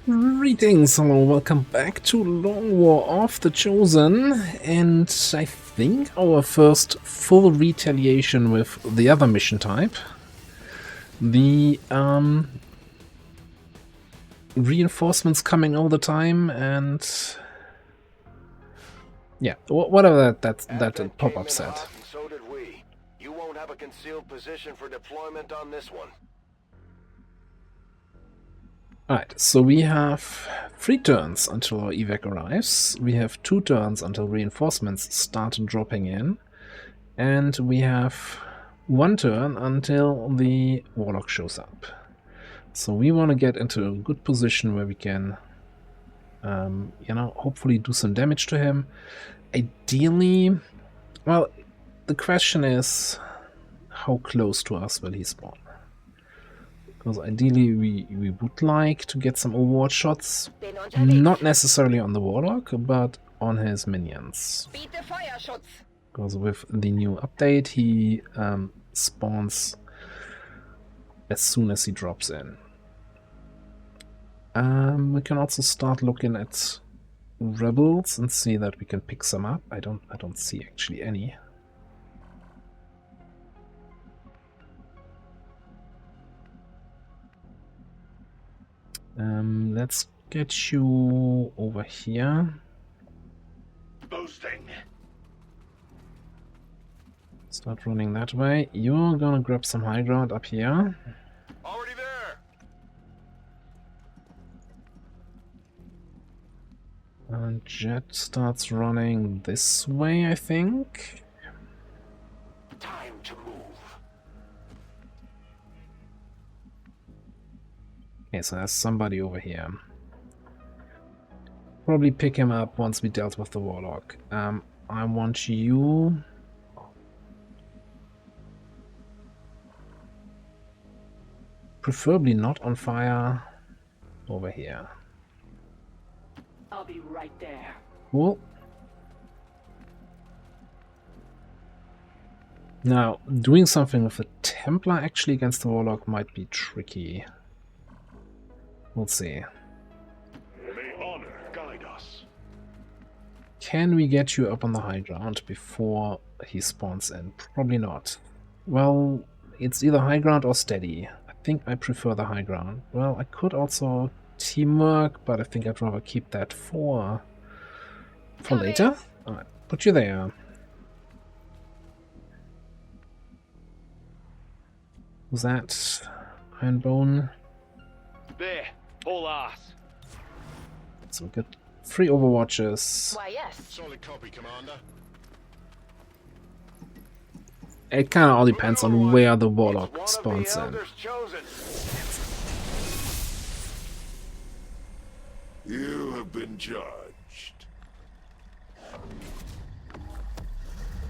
Greetings, hello, welcome back to Long War of the Chosen, and I think our first full retaliation with the other mission type. The reinforcements coming all the time, and yeah, whatever that pop-up said. So did we. You won't have a concealed position for deployment on this one. Alright, so we have 3 turns until our evac arrives, we have 2 turns until reinforcements start dropping in, and we have 1 turn until the Warlock shows up. So we want to get into a good position where we can, hopefully do some damage to him. Ideally, well, the question is, how close to us will he spawn? Because ideally we would like to get some Overwatch shots, not necessarily on the Warlock, but on his minions. Because with the new update, he spawns as soon as he drops in. We can also start looking at rebels and see that we can pick some up. I don't see actually any. Let's get you over here. Boosting. Start running that way. You're gonna grab some high ground up here. Already there. And Jet starts running this way, I think. Time to move. Okay, so there's somebody over here. Probably pick him up once we dealt with the Warlock. I want you... preferably not on fire over here. I'll be right there. Cool. Now, doing something with the Templar actually against the Warlock might be tricky. We'll see. May honor guide us. Can we get you up on the high ground before he spawns in? Probably not. Well, it's either high ground or steady. I think I prefer the high ground. Well, I could also teamwork, but I think I'd rather keep that for later. Alright, put you there. Was that Ironbone? There, all ours. So we got 3 Overwatches. Why, yes. Solid copy, Commander. It kind of all depends on where the Warlock spawns in. You have been judged.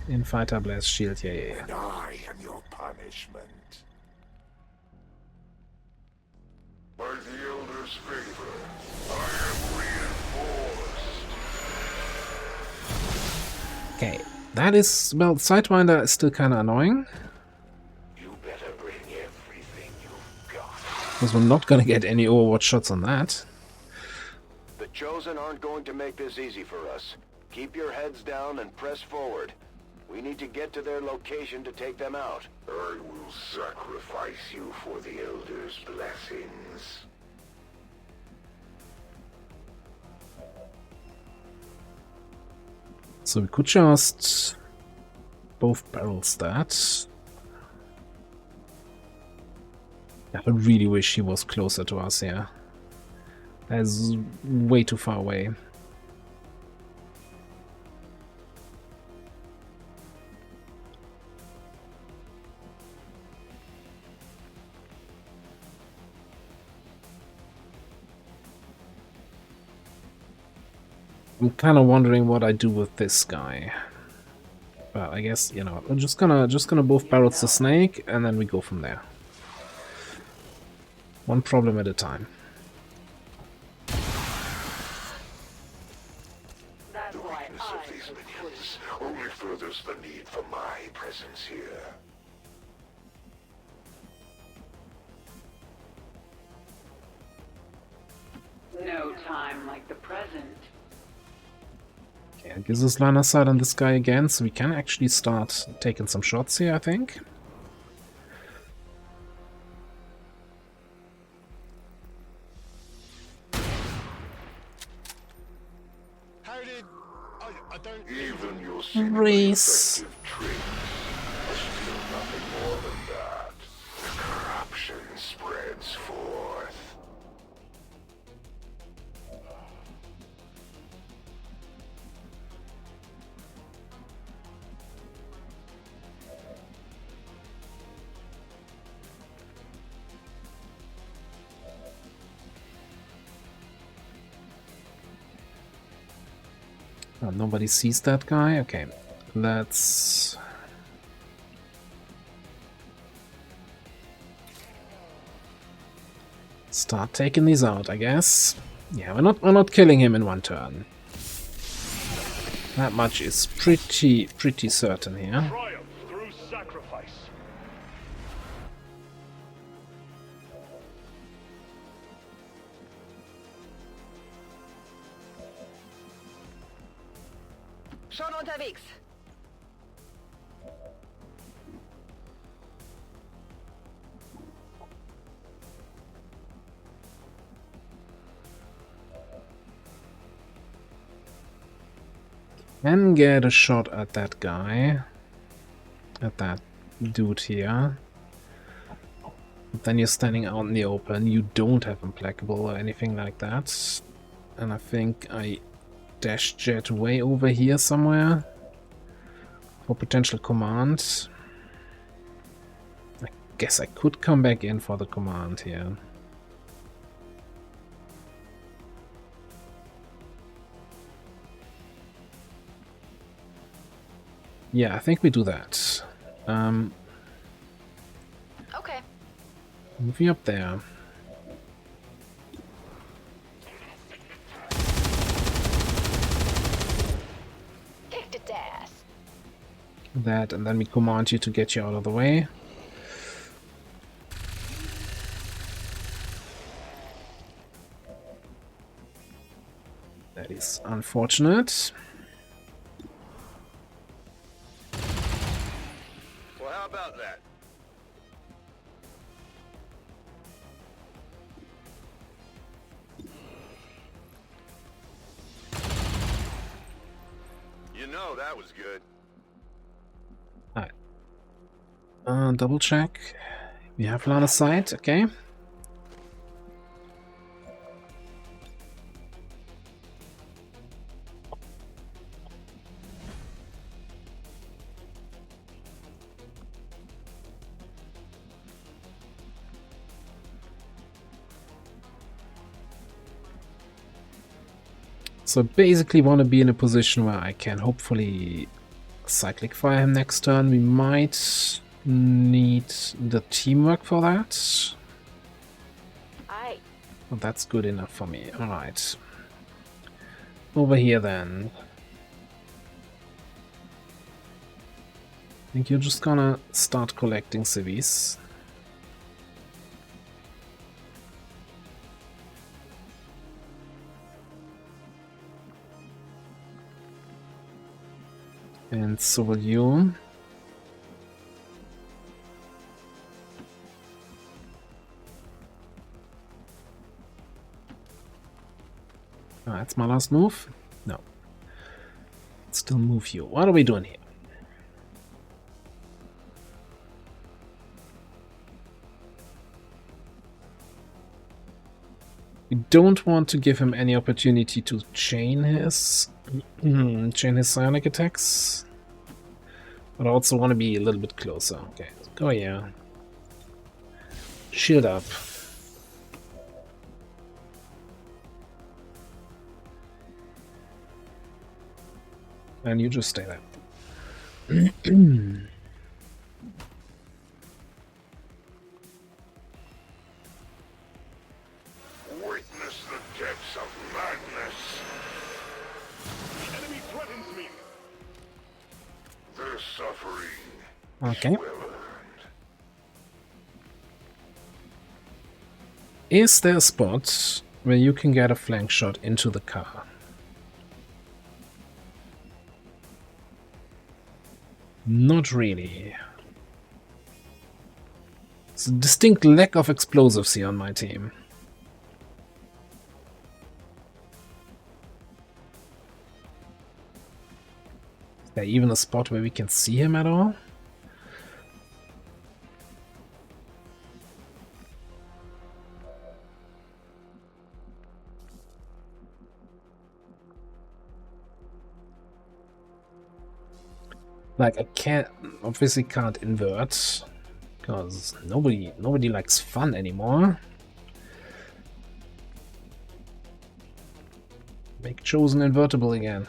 Infighter Blast Shield, yeah. And I am your punishment. By the Elder's favor, I am reinforced. Okay, that is, well, Sidewinder is still kind of annoying. You better bring everything you've got. Because we're not going to get any Overwatch shots on that. The Chosen aren't going to make this easy for us. Keep your heads down and press forward. We need to get to their location to take them out. I will sacrifice you for the Elder's blessings. So we could just both barrels that. I really wish he was closer to us here. That's way too far away. I'm kind of wondering what I do with this guy. But I guess, you know, we're just gonna both barrels the snake and then we go from there. One problem at a time. That's why I These minions only furthers the need for my presence here. No time like the present. Okay, it gives us line of sight on this guy again, so we can actually start taking some shots here, I think. How did... I don't... Even your Race. effective tricks are still nothing more than that. The corruption spreads forth. Oh, nobody sees that guy? Okay, let's... start taking these out, I guess. Yeah, we're not killing him in one turn. That much is pretty certain here. Triumph through sacrifice. Schon unterwegs. Can get a shot at that guy. At that dude here. But then you're standing out in the open. You don't have implacable or anything like that. And I think I dash jet way over here somewhere for potential command. I guess I could come back in for the command here. Yeah, I think we do that. Okay. Move you up there. Kicked its ass. That, and then we command you to get you out of the way. That is unfortunate. Well, how about that? You know that was good. Alright. Double check. We have line of sight, okay. So basically want to be in a position where I can hopefully cyclic fire him next turn. We might need the teamwork for that. Aye. Well, that's good enough for me. Alright. Over here then. I think you're just gonna start collecting civvies. And so will you. Ah, that's my last move? No. Still move you. What are we doing here? We don't want to give him any opportunity to chain his psionic attacks. But I also want to be a little bit closer. Okay, go here. Shield up. And you just stay there. Witness the depths of madness. The enemy threatens me. Their suffering Okay. is well earned. Is there a spot where you can get a flank shot into the car. Not really. It's a distinct lack of explosives here on my team. Is there even a spot where we can see him at all? Like, I obviously can't invert, because nobody likes fun anymore. Make Chosen invertible again.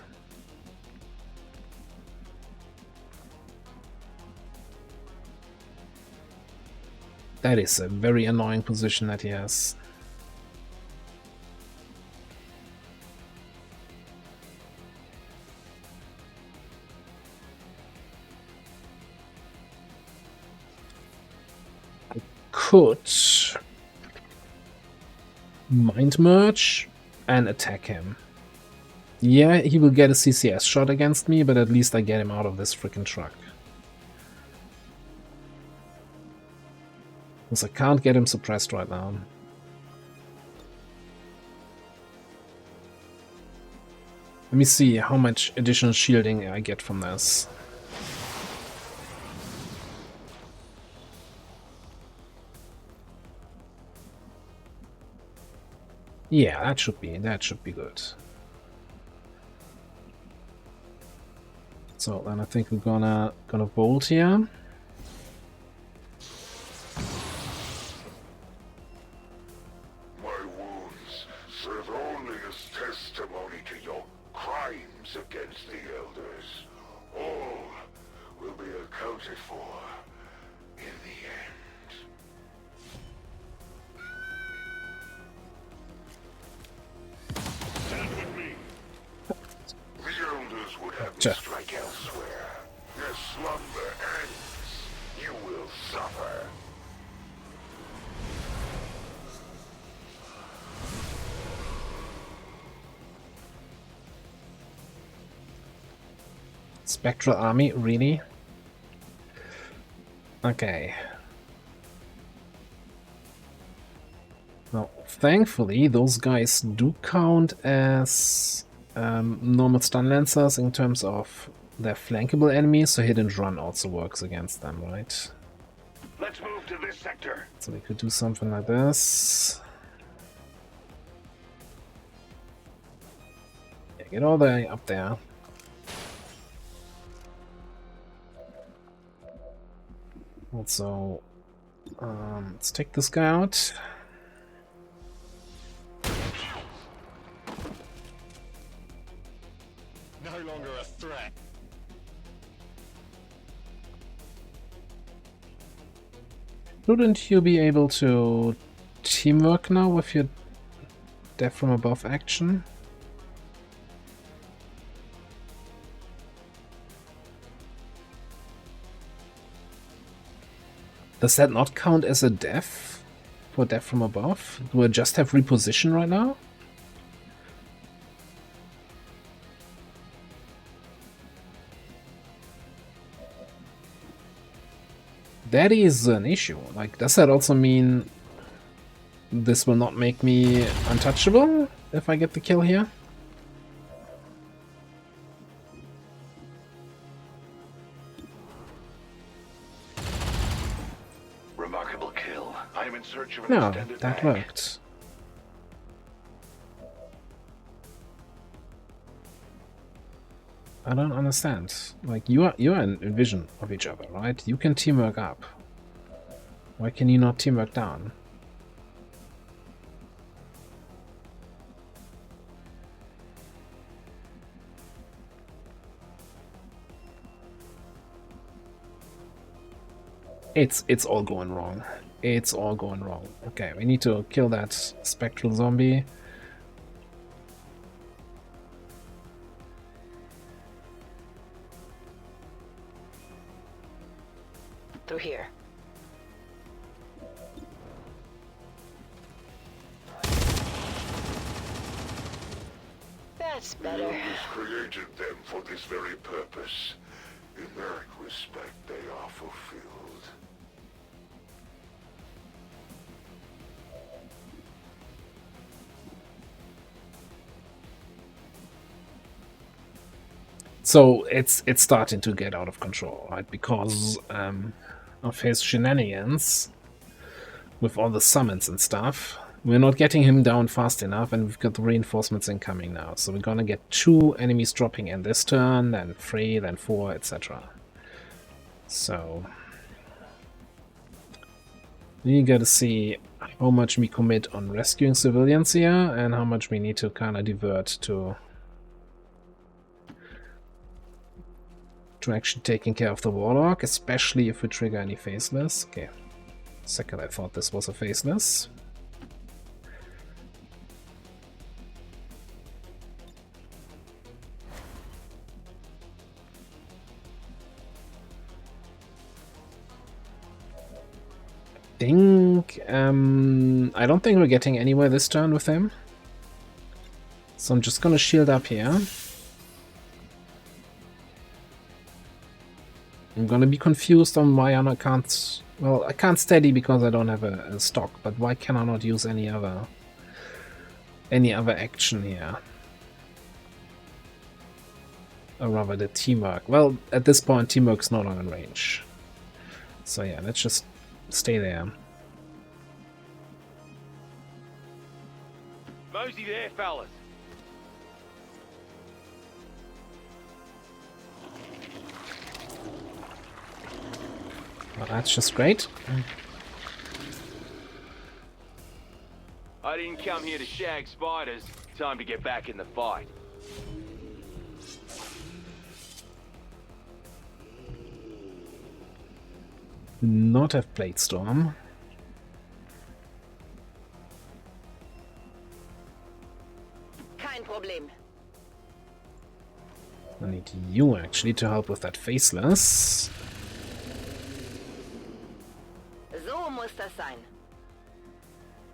That is a very annoying position that he has. Could mind merge and attack him. Yeah, he will get a CCS shot against me, but at least I get him out of this freaking truck. Because I can't get him suppressed right now. Let me see how much additional shielding I get from this. Yeah, that should be good. So then I think we're gonna bolt here. My wounds serve only as testimony to your crimes against the elders. All will be accounted for in the end. Stand with me. The elders would have you strike elsewhere. Your slumber ends. You will suffer. Spectral army, really? Okay. Now, thankfully, those guys do count as normal stun lancers in terms of their flankable enemies, so hit and run also works against them, right? Let's move to this sector. So we could do something like this. Yeah, get all the way up there. Also, let's take this guy out. No longer a threat. Shouldn't you be able to teamwork now with your death from above action? Does that not count as a death for death from above? Do I just have reposition right now? That is an issue. Like, does that also mean this will not make me untouchable if I get the kill here? Remarkable kill. I am in search of an No, extended that mag. worked. I don't understand. Like, you are in vision of each other, right? You can teamwork up. Why can you not teamwork down? It's all going wrong. It's all going wrong. Okay, we need to kill that spectral zombie. Through here. That's The better. elders created them for this very purpose. In that respect, they are fulfilled. So it's starting to get out of control, right? Because of his shenanigans with all the summons and stuff. We're not getting him down fast enough, and we've got the reinforcements incoming now. So we're gonna get 2 enemies dropping in this turn, then 3, then 4, etc. So you gotta see how much we commit on rescuing civilians here, and how much we need to kind of divert to actually taking care of the Warlock, especially if we trigger any faceless. Okay, second I thought this was a faceless. I don't think we're getting anywhere this turn with him. So I'm just gonna shield up here. I'm gonna be confused on why I can't... Well, I can't steady because I don't have a stock, but why can I not use any other action here? Or rather the teamwork. Well, at this point teamwork's no longer in range. So yeah, let's just stay there. Mosey there, fellas. Well, that's just great. I didn't come here to shag spiders. Time to get back in the fight. Not have Blade Storm. Kein Problem. I need you actually to help with that faceless. So muss das sein.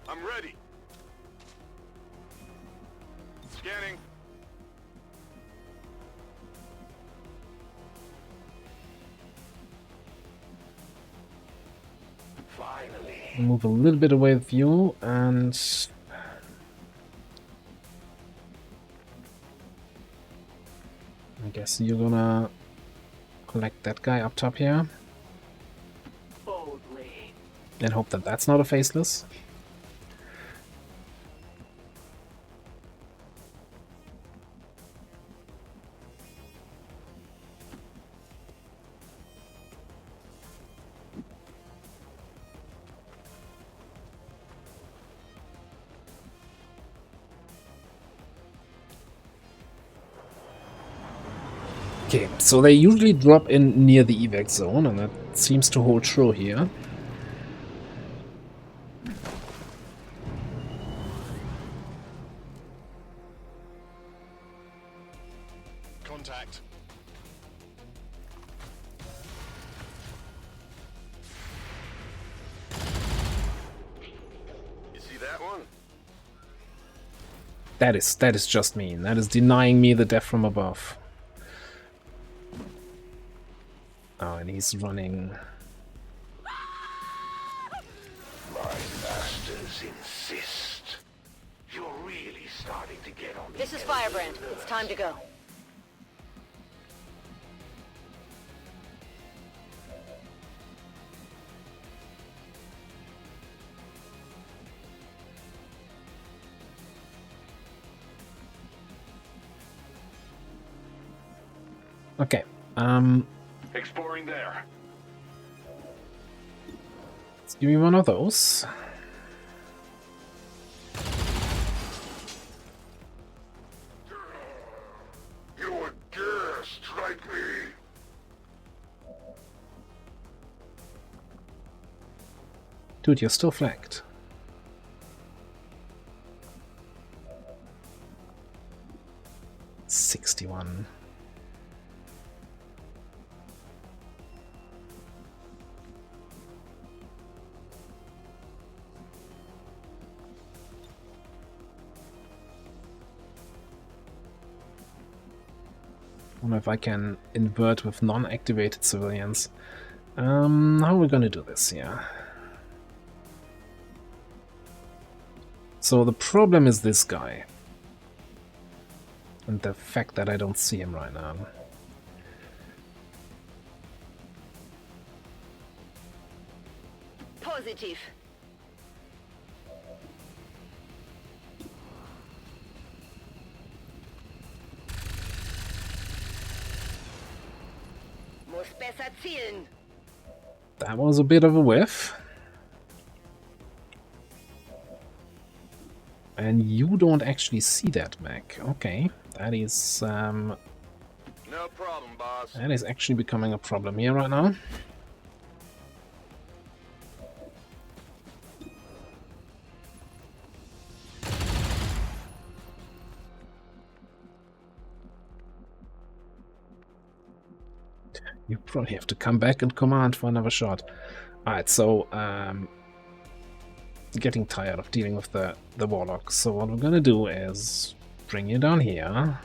I'm ready. Scanning. Finally. Move a little bit away with you, and I guess you're gonna collect that guy up top here Boldly. and hope that that's not a faceless. Okay, so they usually drop in near the evac zone, and that seems to hold true here. Contact. You see that one? That is just mean. That is denying me the death from above. Oh, and he's running. My masters insist. You're really starting to get on. This is Firebrand. It's time to go. Okay. Exploring there. Let's give me one of those. You would dare strike me? Dude, you're still flanked. $61. wonder if I can invert with non-activated civilians. How are we gonna do this here? So the problem is this guy. And the fact that I don't see him right now. Positive. Muss besser zielen. That was a bit of a whiff. And you don't actually see that, Mac. Okay, that is No problem, boss. that is actually becoming a problem here right now. You probably have to come back and command for another shot. Alright, so getting tired of dealing with the Warlock. So what we're gonna do is bring you down here.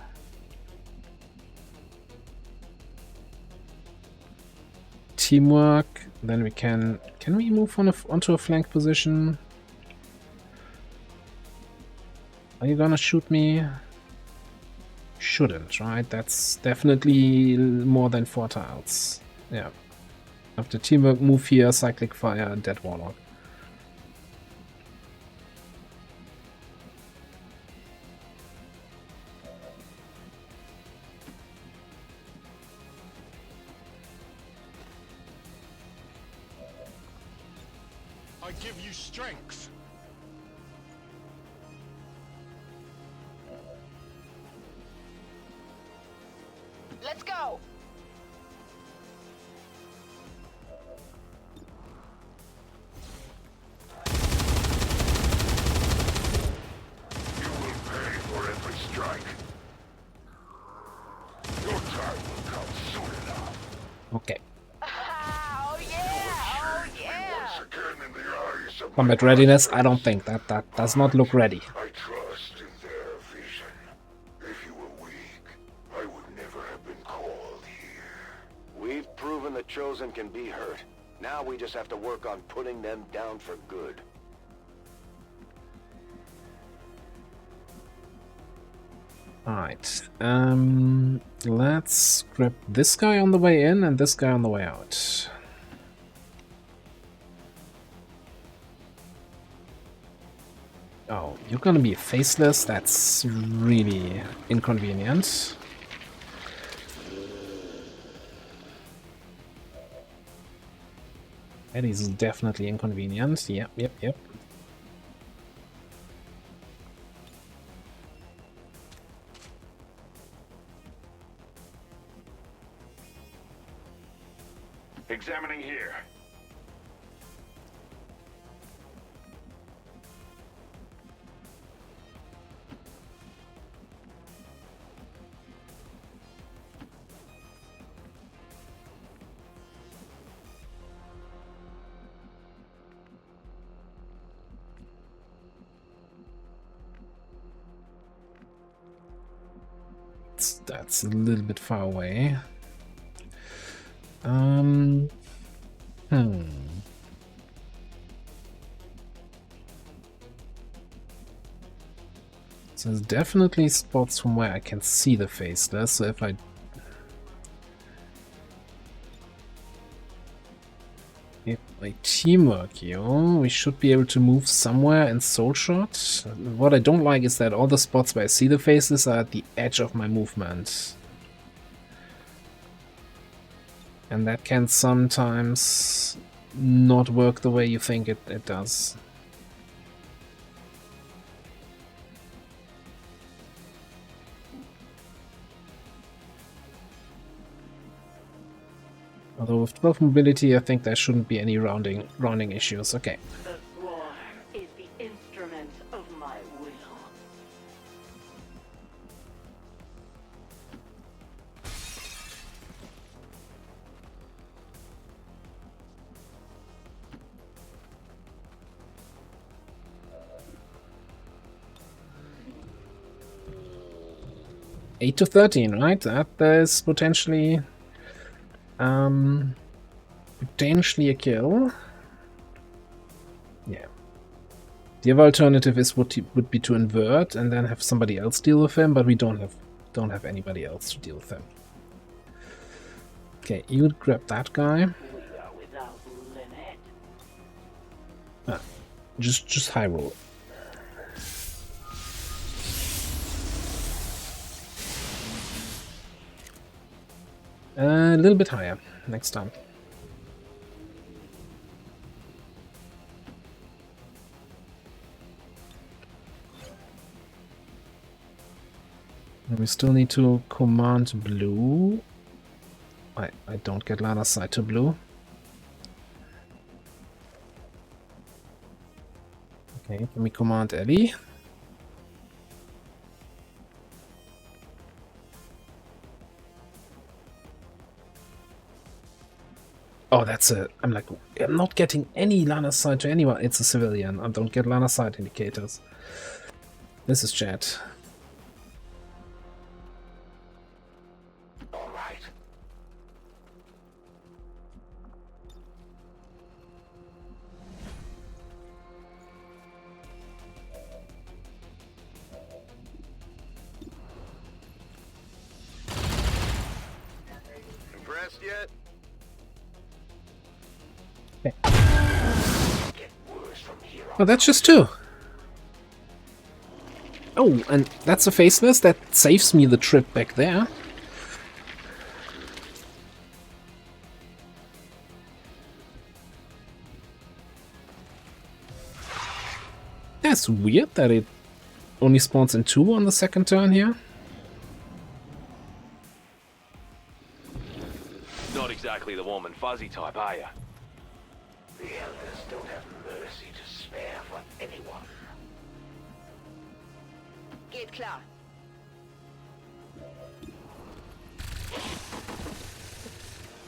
Teamwork. Then we can we move on onto a flank position? Are you gonna shoot me? Shouldn't, right? That's definitely more than 4 tiles. Yeah. After teamwork, move here, cyclic fire, dead Warlock. I give you strength. Let's go. You will pay for every strike. Your time will come soon enough. Okay. Oh yeah! Oh yeah! Once again in the eyes of Combat my readiness, I masters. don't think. That does not look ready. I trust in their vision. If you were weak, I would never have been called here. We've proven the Chosen can be hurt. Now we just have to work on putting them down for good. Alright. Let's grab this guy on the way in and this guy on the way out. Oh, you're gonna be faceless? That's really inconvenient. That is definitely inconvenient. Yep, yep, yep. Examining here. That's a little bit far away. Hmm. So there's definitely spots from where I can see the faceless, so if I teamwork you, we should be able to move somewhere in soul shot. What I don't like is that all the spots where I see the faces are at the edge of my movement. And that can sometimes not work the way you think it does. Although with 12 mobility, I think there shouldn't be any rounding issues. Okay. The swarm is the instrument of my will. 8 to 13, right? That is potentially potentially a kill. Yeah. The other alternative is would be to invert and then have somebody else deal with him, but we don't have anybody else to deal with him. Okay, you would grab that guy. We are without limit. Just high roll. A little bit higher next time. We still need to command blue. I don't get line of sight to blue. Okay, can we command Ellie? Oh, that's a... I'm not getting any line of sight to anyone. It's a civilian. I don't get line of sight indicators. This is chat. All right. Impressed yet? Oh, that's just 2. Oh, and that's a faceless. That saves me the trip back there. That's weird that it only spawns in 2 on the second turn here. Not exactly the warm and fuzzy type, are you? The elders don't have mercy to spare for anyone. Geht klar.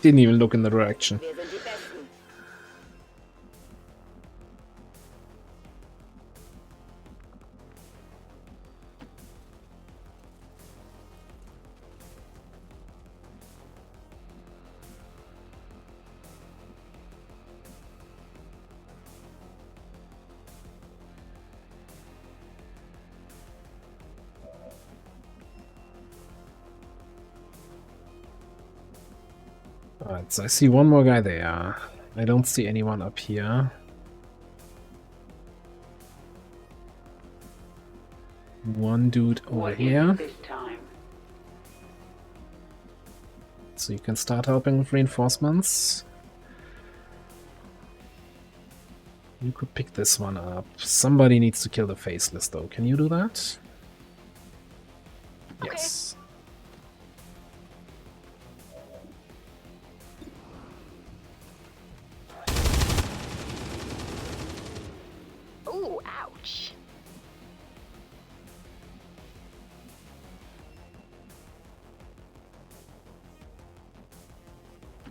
Didn't even look in the direction. Wir sind die Besten. Alright, so I see one more guy there. I don't see anyone up here. One dude over What is here. it this time? So you can start helping with reinforcements. You could pick this one up. Somebody needs to kill the faceless though. Can you do that? Okay. Yes. Ooh, ouch.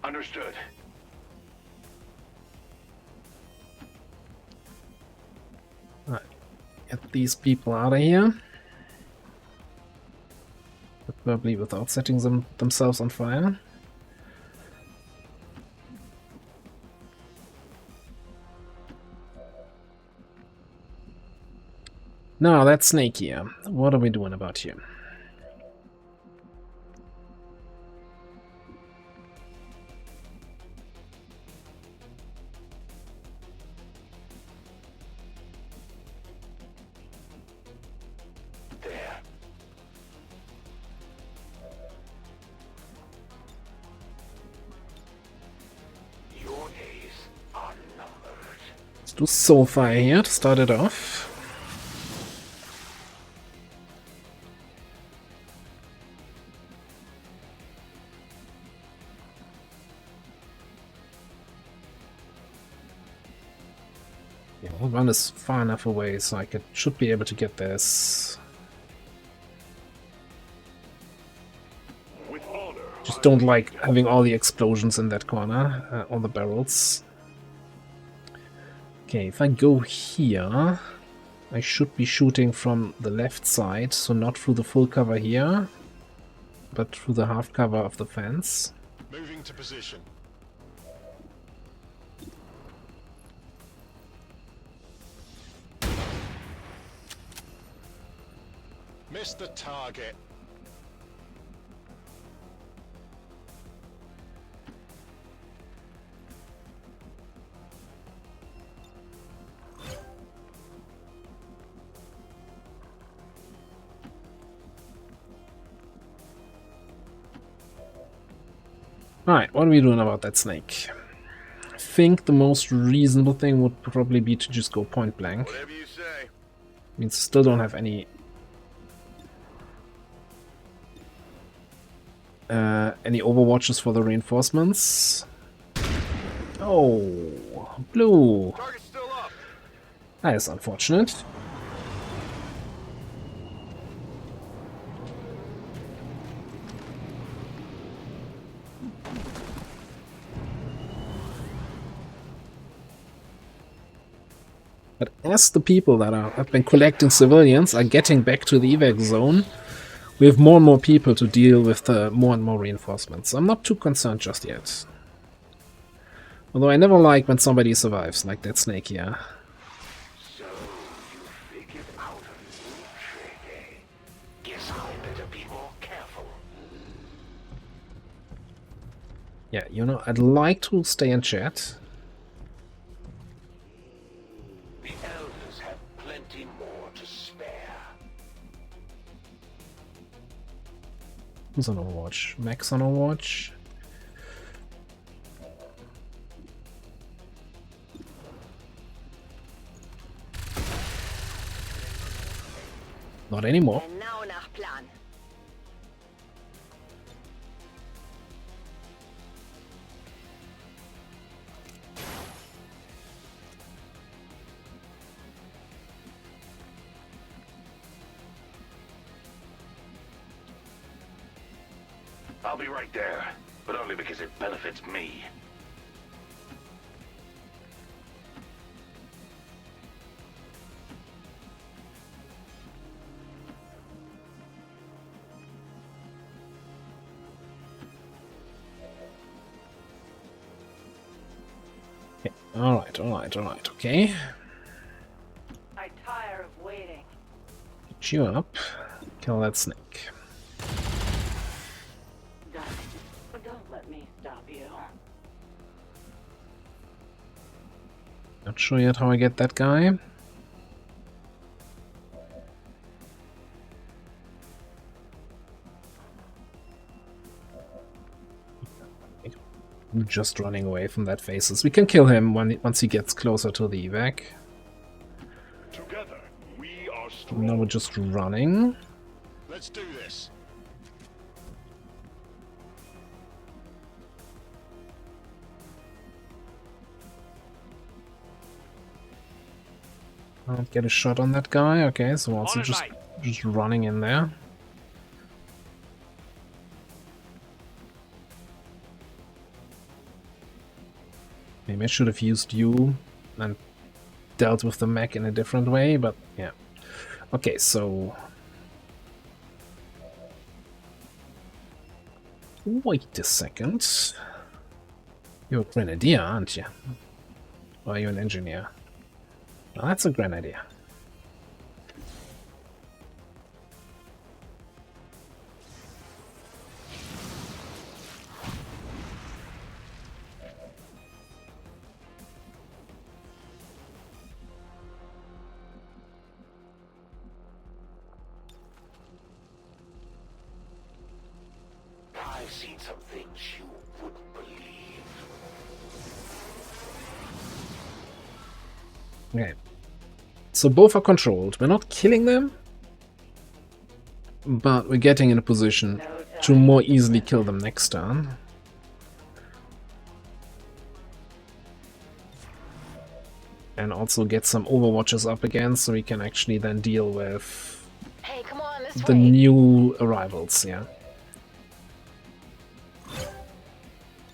Understood. Alright. Get these people out of here. Preferably without setting themselves on fire. Now that's Snake here. What are we doing about you? There. Your days are numbered. Let's do Soulfire here to start it off. Yeah, one is far enough away, so I should be able to get this. With honor. Just don't like having all the explosions in that corner, all the barrels. Okay, if I go here, I should be shooting from the left side, so not through the full cover here. but through the half cover of the fence. Moving to position. Missed the target. Alright, what are we doing about that snake? I think the most reasonable thing would probably be to just go point blank. Whatever you say. Means still don't have any overwatches for the reinforcements. Oh, blue. Target's still up. That is unfortunate. But as the people that have been collecting civilians are getting back to the evac zone, we have more and more people to deal with more and more reinforcements. I'm not too concerned just yet. Although I never like when somebody survives, like that snake here. So you figured out a new trick, eh? Guess I better be more careful. Yeah, you know, I'd like to stay in chat. The elders have plenty more to spare. Who's on Overwatch? Max on Overwatch? Not anymore. Genau nach Plan. I'll be right there, but only because it benefits me. Alright, okay. I tire of waiting. Get you up. Kill that snake. Don't let me stop you. Not sure yet how I get that guy. Just running away from that faces. We can kill him once he gets closer to the evac. Together, we are strong. Now we're just running. Let's do this. Can't get a shot on that guy. Okay, so also just running in there. Maybe I should have used you and dealt with the mech in a different way, but yeah. Okay, so... Wait a second. You're a grenadier, aren't you? Or are you an engineer? Oh, that's a grenadier. I've seen some things you wouldn't believe. Okay. So both are controlled. We're not killing them, but we're getting in a position to more easily kill them next turn. And also get some overwatches up again, so we can actually then deal with Hey, come on, this the way. new arrivals, yeah.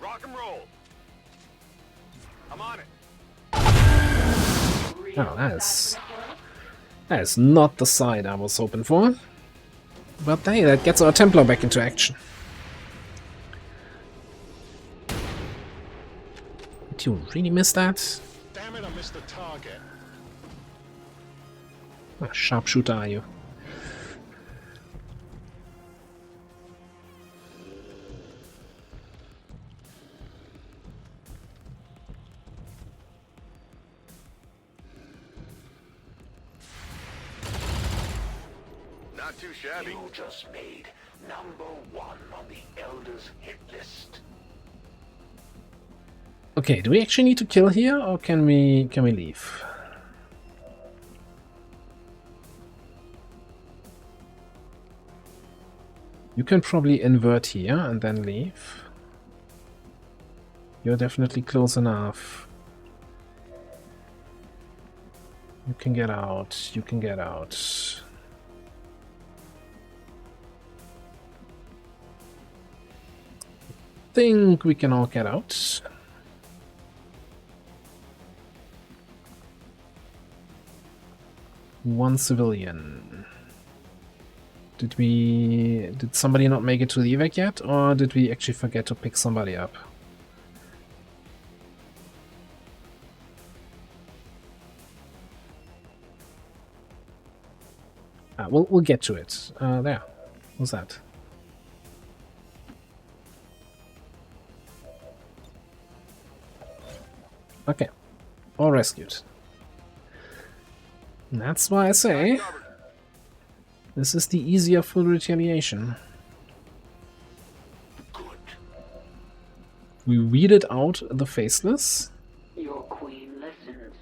Rock and roll. I'm on it. Oh, that is not the side I was hoping for. But hey, that gets our Templar back into action. Did you really miss that? Damn it, I missed the target. What a sharpshooter are you? Not too shabby. You just made #1 on the Elders hit list. Okay, do we actually need to kill here, or can we leave? You can probably invert here and then leave. You're definitely close enough. You can get out. You can get out. Think we can all get out. One civilian. Did somebody not make it to the evac yet, or did we actually forget to pick somebody up? We'll get to it. There. What's that? Okay. All rescued. And that's why I say this is the easier full retaliation. Good. We weeded out the faceless Your queen listens.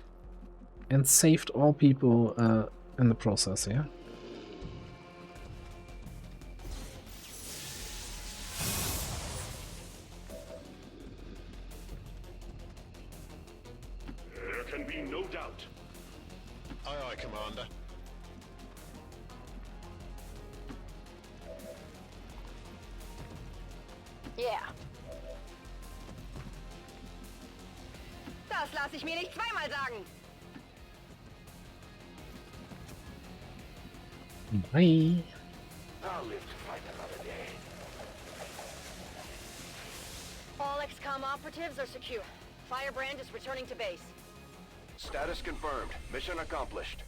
and saved all people in the process, yeah? There can be no doubt. Aye, aye, Commander. Yeah. Das lasse ich mir nicht zweimal sagen. Bye. I'll live to fight another day. All XCOM operatives are secure. Firebrand is returning to base. Status confirmed. Mission accomplished.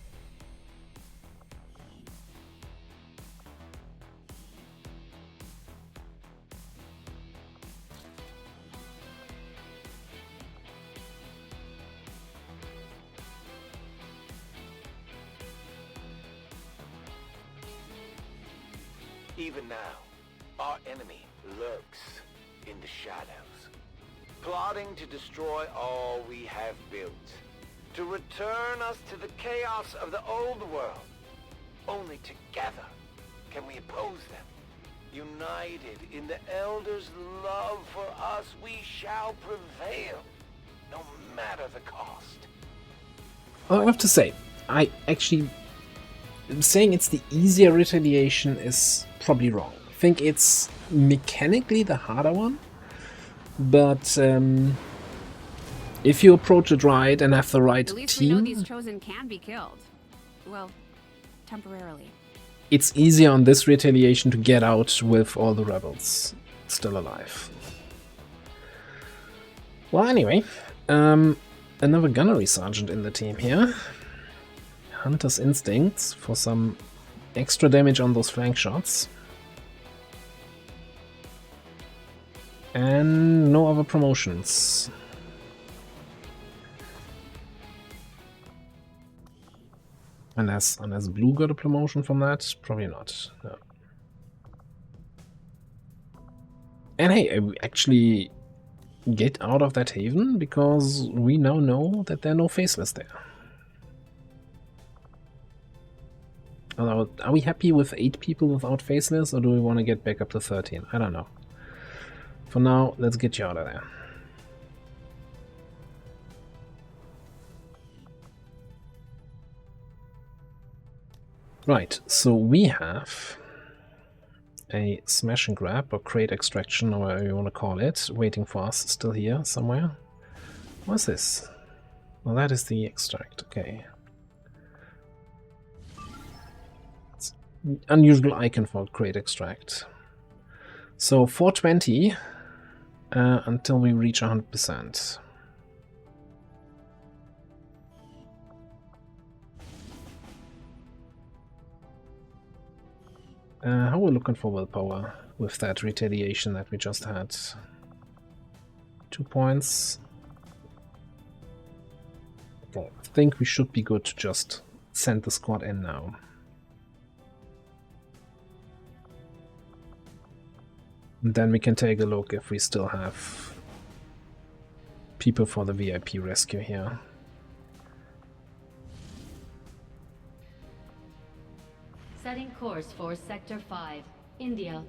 Even now, our enemy lurks in the shadows, plotting to destroy all we have built, to return us to the chaos of the old world. Only together can we oppose them. United in the Elders' love for us, we shall prevail, no matter the cost. Well, I have to say, I actually... saying it's the easier retaliation is probably wrong. I think it's mechanically the harder one, but if you approach it right and have the right At least we know team, these chosen can be killed. Well, temporarily. it's easier on this retaliation to get out with all the rebels still alive. Well, anyway, another gunnery sergeant in the team here. Hunter's Instincts for some extra damage on those flank shots. And no other promotions. Unless Blue got a promotion from that, probably not. No. And hey, we actually get out of that haven because we now know that there are no faceless there. Although, are we happy with 8 people without faceless, or do we want to get back up to 13? I don't know. For now, let's get you out of there. Right, so we have a smash and grab, or crate extraction, or whatever you want to call it, waiting for us still here somewhere. What's this? Well, that is the extract, okay. It's an unusual icon for crate extract. So 420 until we reach 100%. How are we looking for willpower with that retaliation that we just had? 2 points. Okay, I think we should be good to just send the squad in now. And then we can take a look if we still have people for the VIP rescue here. Setting course for Sector 5, India.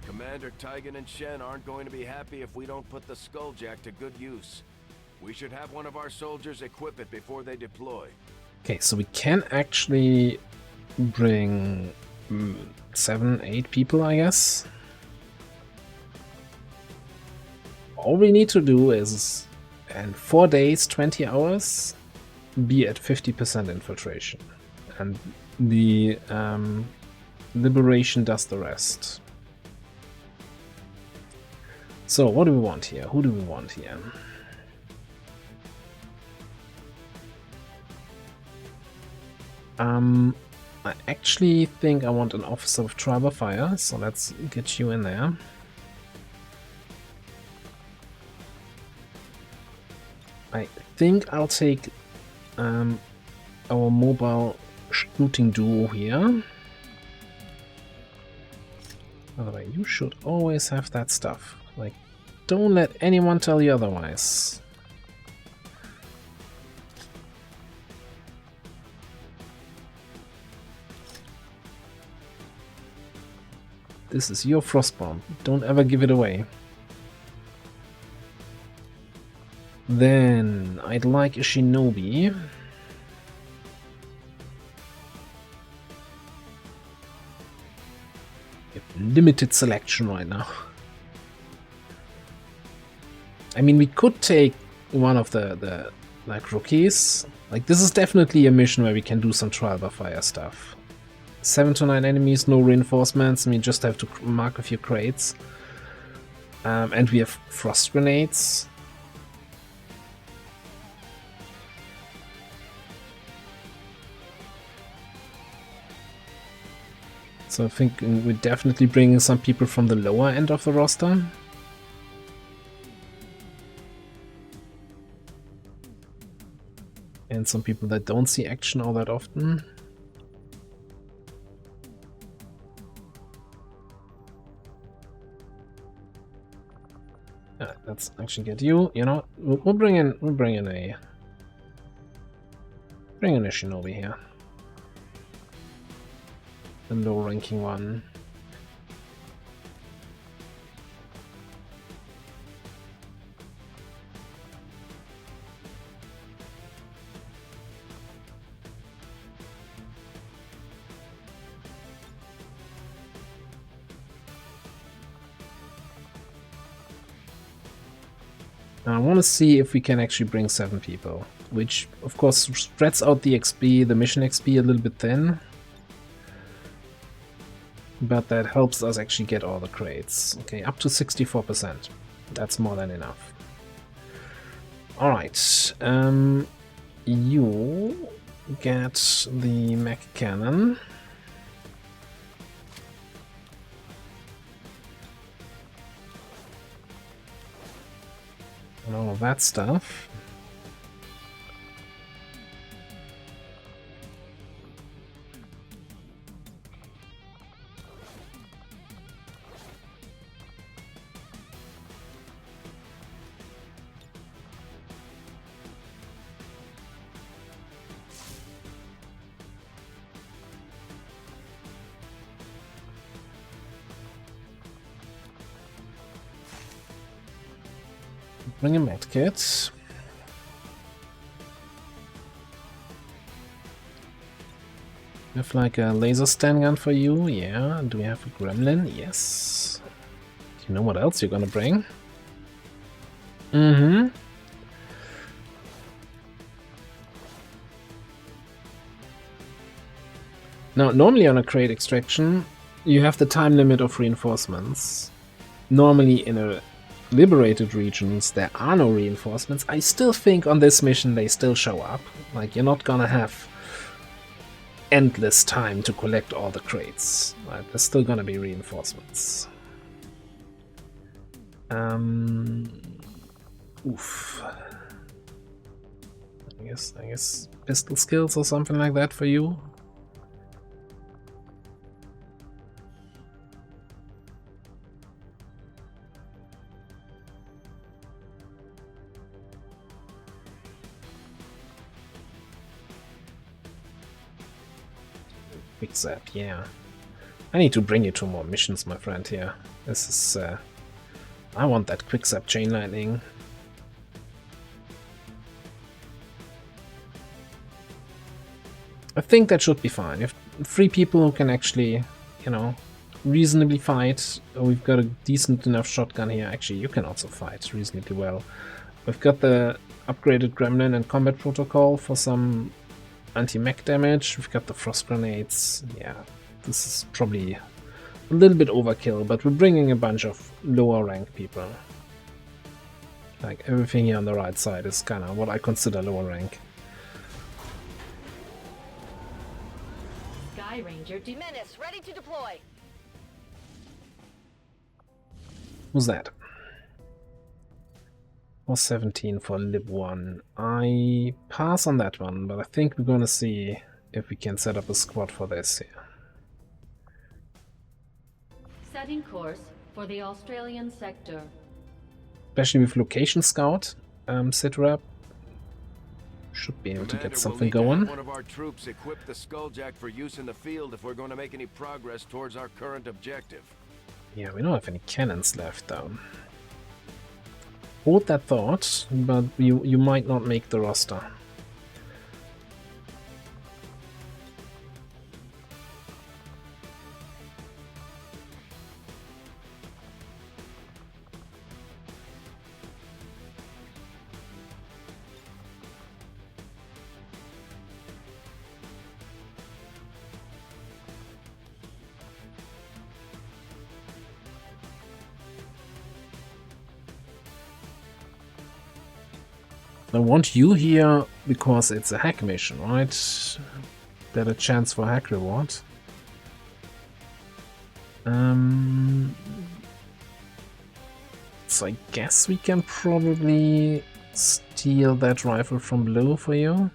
Commander Tigan and Shen aren't going to be happy if we don't put the Skulljack to good use. We should have one of our soldiers equip it before they deploy. Okay, so we can actually bring 7, 8 people, I guess. All we need to do is, in 4 days, 20 hours, be at 50% infiltration. And the liberation does the rest. So, what do we want here? Who do we want here? I actually think I want an officer with trial by fire, so let's get you in there. I think I'll take our mobile shooting duo here. By the way, you should always have that stuff. Like, don't let anyone tell you otherwise. This is your Frostbomb. Don't ever give it away. Then I'd like a Shinobi. We have limited selection right now. I mean, we could take one of the like rookies. Like, this is definitely a mission where we can do some trial by fire stuff. 7 to 9 enemies, no reinforcements. I mean, just have to mark a few crates. And we have frost grenades. So I think we're definitely bringing some people from the lower end of the roster. And some people that don't see action all that often. Let's actually get you. You know, we'll bring in a Shinobi here. The low-ranking one. I want to see if we can actually bring 7 people, which of course spreads out the XP, the mission XP a little bit thin. But that helps us actually get all the crates. Okay, up to 64%. That's more than enough. Alright, you get the mech cannon. And all of that stuff. Bring a medkit. We have like a laser stand gun for you, yeah. Do we have a gremlin? Yes. Do you know what else you're gonna bring? Mm-hmm. Now, normally on a crate extraction, you have the time limit of reinforcements. Normally in a liberated regions there are no reinforcements. I still think on this mission they still show up. Like, you're not gonna have endless time to collect all the crates. Right, there's still gonna be reinforcements. Oof. I guess pistol skills or something like that for you. Quick zap, yeah. I need to bring you 2 more missions, my friend, here. This is, I want that quick zap chain lightning. I think that should be fine. If 3 people who can actually, you know, reasonably fight. We've got a decent enough shotgun here. Actually, you can also fight reasonably well. We've got the upgraded Gremlin and Combat Protocol for some anti-mech damage. We've got the frost grenades. Yeah, this is probably a little bit overkill, but we're bringing a bunch of lower rank people. Like, everything here on the right side is kind of what I consider lower rank. Sky Ranger Menace, ready to deploy. Who's that? 417 for Lib 1. I pass on that one, but I think we're gonna see if we can set up a squad for this here. setting course for the Australian sector. Especially with Location Scout, Sitrap should be able to get something going. One of our troops equip the Skulljack for use in the field if we're going to make any progress towards our current objective. Yeah, we don't have any cannons left though. Hold that thought, but you might not make the roster. I want you here because it's a hack mission, right? Better chance for hack reward. So I guess we can probably steal that rifle from Blue for you.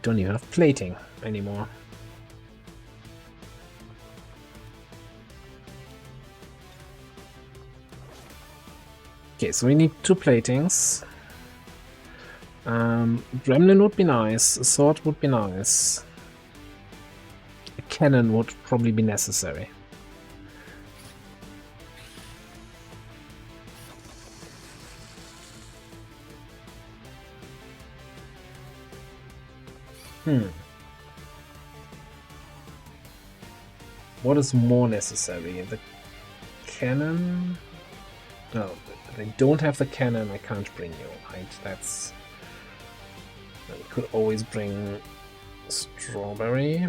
Don't even have plating anymore. Okay, so we need 2 platings. Gremlin would be nice, a sword would be nice. A cannon would probably be necessary. What is more necessary? The cannon? No, I don't have the cannon, I can't bring you, right? That's... I could always bring Strawberry.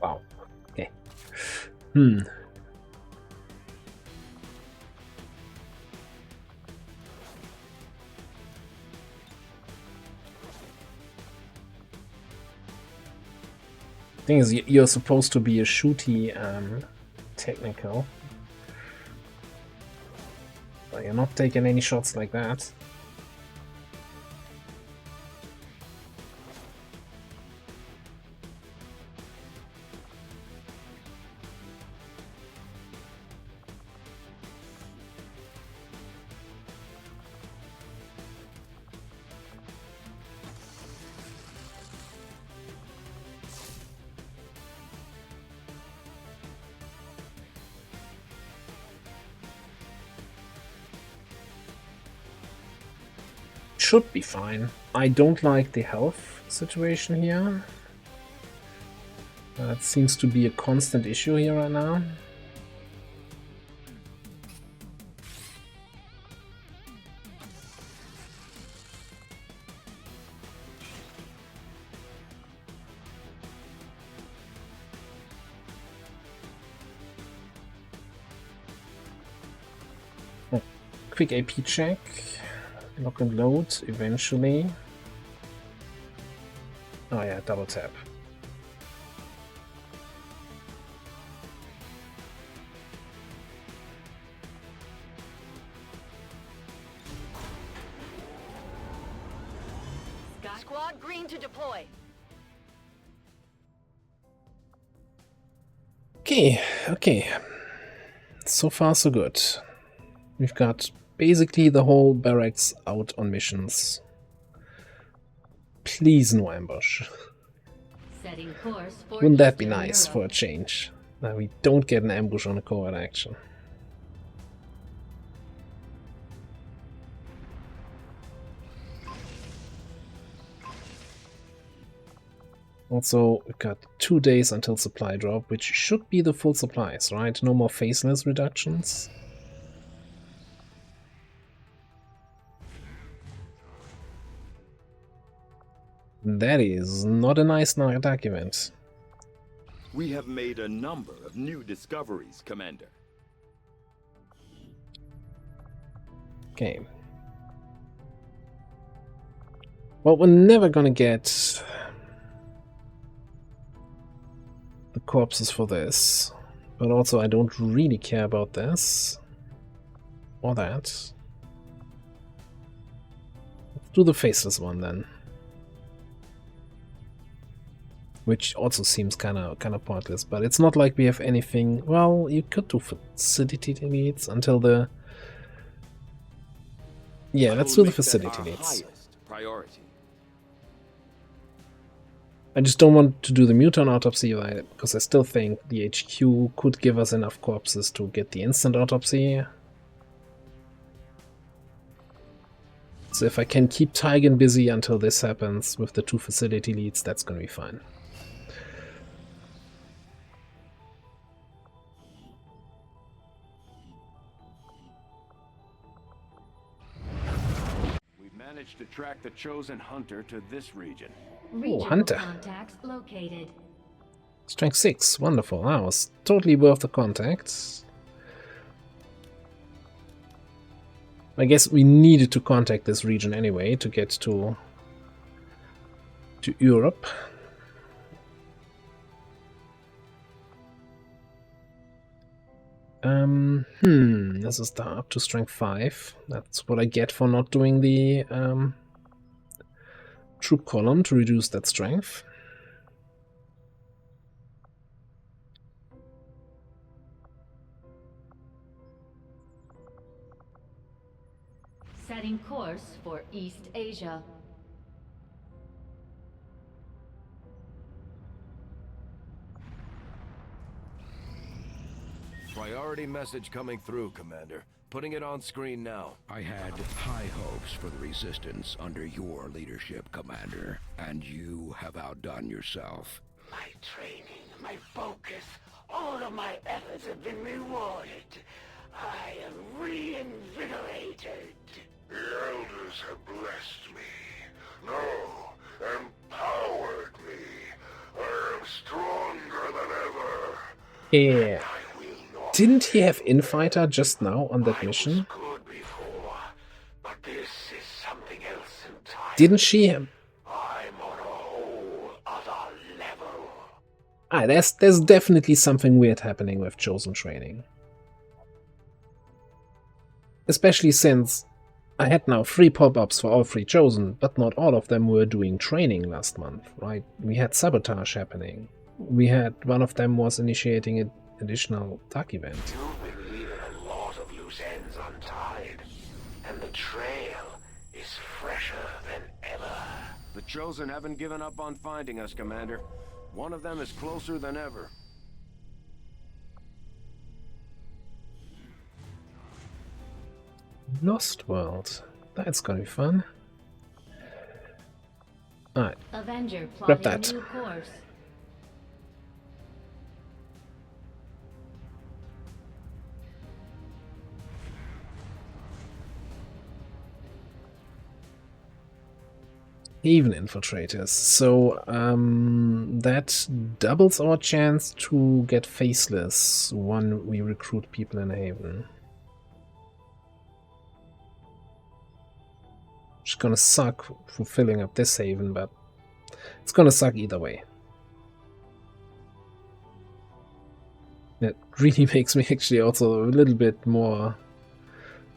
Wow. Okay. Thing is, you're supposed to be a shooty technical. But you're not taking any shots like that. should be fine. I don't like the health situation here. That seems to be a constant issue here right now. Quick AP check, lock and load eventually. Oh yeah, double tap. Squad green to deploy. Okay. So far so good. We've got basically the whole barracks out on missions. Please no ambush. Setting course for Wouldn't that be Eastern nice Europe. for a change? That we don't get an ambush on a covert action. Also, we've got 2 days until supply drop, which should be the full supplies, right? No more faceless reductions. That is not a nice attack event. We have made a number of new discoveries, Commander. Okay. Well, we're never gonna get the corpses for this. But also, I don't really care about this. Or that. Let's do the faceless one then. Which also seems kind of pointless, but it's not like we have anything. Well, you could do facility leads until the. Yeah, let's do the facility leads. Priority. I just don't want to do the mutant autopsy because I still think the HQ could give us enough corpses to get the instant autopsy. So if I can keep Tygan busy until this happens with the 2 facility leads, that's gonna be fine. Managed to track the chosen hunter to this region. Regional Hunter. contacts located. Strength 6, wonderful. That was totally worth the contacts. I guess we needed to contact this region anyway to get to Europe. This is the up to strength 5. That's what I get for not doing the troop column to reduce that strength. Setting course for East Asia. Priority message coming through, Commander. Putting it on screen now. I had high hopes for the Resistance under your leadership, Commander, and you have outdone yourself. My training, my focus, all of my efforts have been rewarded. I am reinvigorated. The Elders have blessed me. No, empowered me. I am stronger than ever. Yeah. Didn't he have Infighter just now on that mission? Good before, but this is something else entirely. Didn't she? I'm on a whole other level. There's definitely something weird happening with Chosen training. Especially since I had now 3 pop-ups for all 3 Chosen, but not all of them were doing training last month, right? We had Sabotage happening. We had one of them was initiating an additional dark event. You've been leaving a lot of loose ends untied, and the trail is fresher than ever. The Chosen haven't given up on finding us, Commander. One of them is closer than ever. Lost World. That's gonna be fun. Alright, Avenger grab plotting that. new course. Even infiltrators. So that doubles our chance to get faceless when we recruit people in Haven. It's gonna suck for filling up this Haven, but it's gonna suck either way. It really makes me actually also a little bit more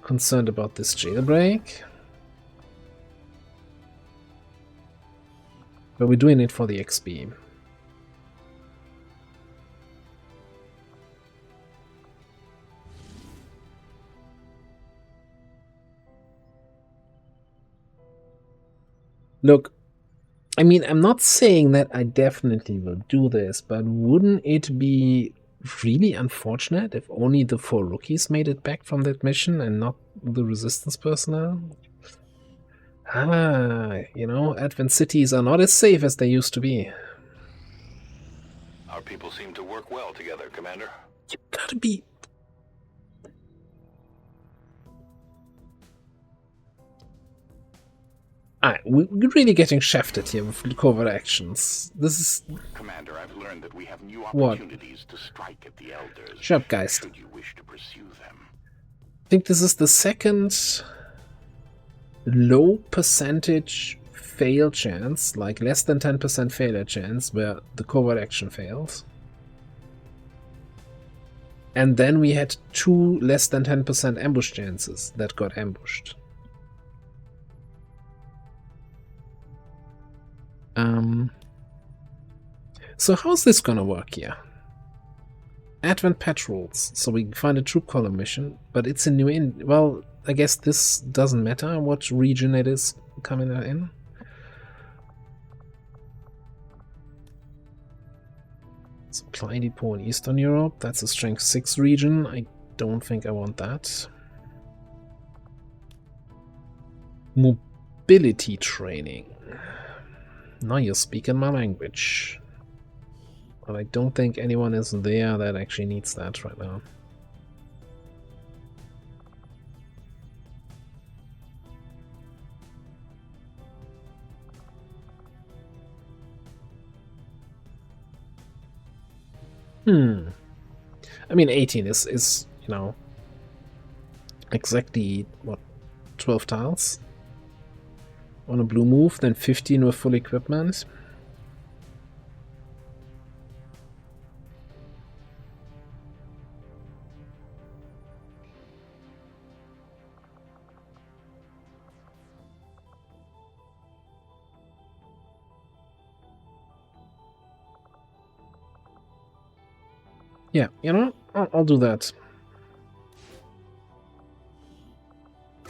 concerned about this jailbreak. But we're doing it for the XP. Look, I mean, I'm not saying that I definitely will do this, but wouldn't it be really unfortunate if only the 4 rookies made it back from that mission and not the Resistance personnel? You know, Advent cities are not as safe as they used to be. Our people seem to work well together, Commander. You gotta be... Alright, we're really getting shafted here with covert actions. This is... Commander, I've learned that we have new What? opportunities to strike at the Elders. Shut up, guys. Should you wish to pursue them. I think this is the second low percentage fail chance, like less than 10% failure chance, where the covert action fails. And then we had 2 less than 10% ambush chances that got ambushed. So how's this gonna work here? Advent patrols. So we find a troop column mission, but it's in well, I guess this doesn't matter what region it is coming in. Supply depot in Eastern Europe. That's a strength 6 region. I don't think I want that. Mobility training. Now you're speaking my language. But I don't think anyone is there that actually needs that right now. I mean, 18 is, you know, exactly, what, 12 tiles on a blue move, then 15 with full equipment. Yeah, you know, I'll do that.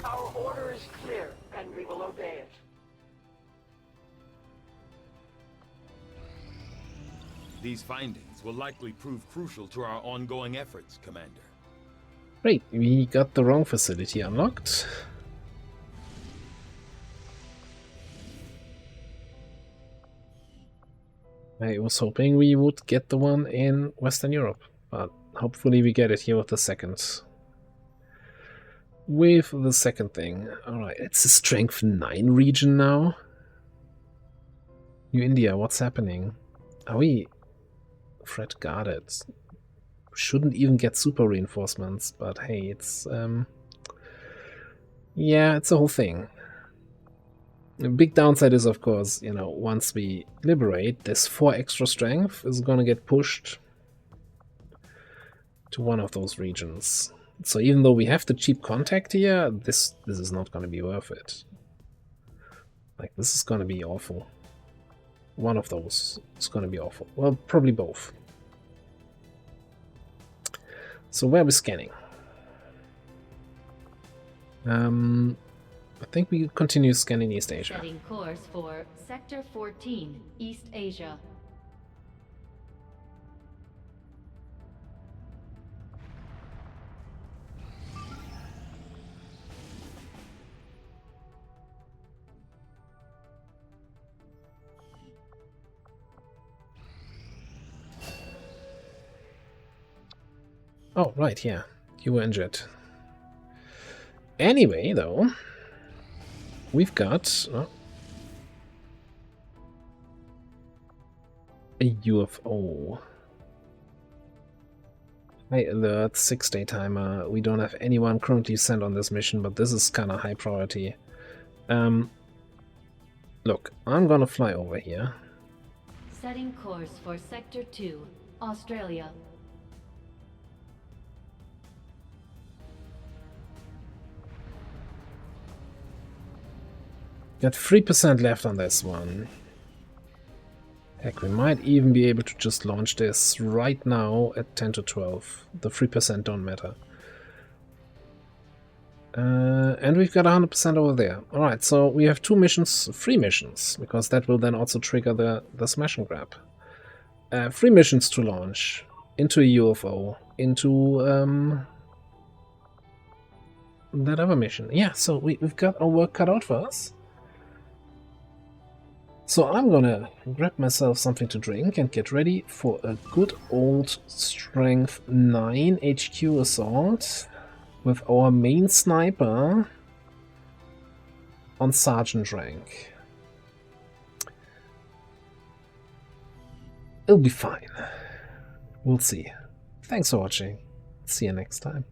Our order is clear, and we will obey it. These findings will likely prove crucial to our ongoing efforts, Commander. Great, we got the wrong facility unlocked. I was hoping we would get the one in Western Europe, but hopefully we get it here with the second. With the second thing. Alright, it's a strength 9 region now. New India, what's happening? Are we threat guarded? Shouldn't even get super reinforcements, but hey, it's yeah, it's a whole thing. The big downside is, of course, you know, once we liberate, this 4 extra strength is gonna get pushed to one of those regions. So even though we have the cheap contact here, this is not gonna be worth it. Like, this is gonna be awful. One of those is gonna be awful. Well, probably both. So where are we scanning? I think we continue scanning East Asia. Setting course for Sector 14, East Asia. Oh, right, yeah. You were injured. Anyway, though, we've got a UFO. High alert, 6-day timer. We don't have anyone currently sent on this mission, but this is kind of high priority. Look, I'm gonna fly over here. Setting course for Sector 2, Australia. Got 3% left on this one. Heck, we might even be able to just launch this right now at 10 to 12. The 3% don't matter. And we've got 100% over there. Alright, so we have 3 missions, because that will then also trigger the smash and grab. 3 missions to launch. Into a UFO. Into that other mission. Yeah, so we've got our work cut out for us. So I'm gonna grab myself something to drink and get ready for a good old strength 9 HQ assault with our main sniper on sergeant rank. It'll be fine. We'll see. Thanks for watching. See you next time.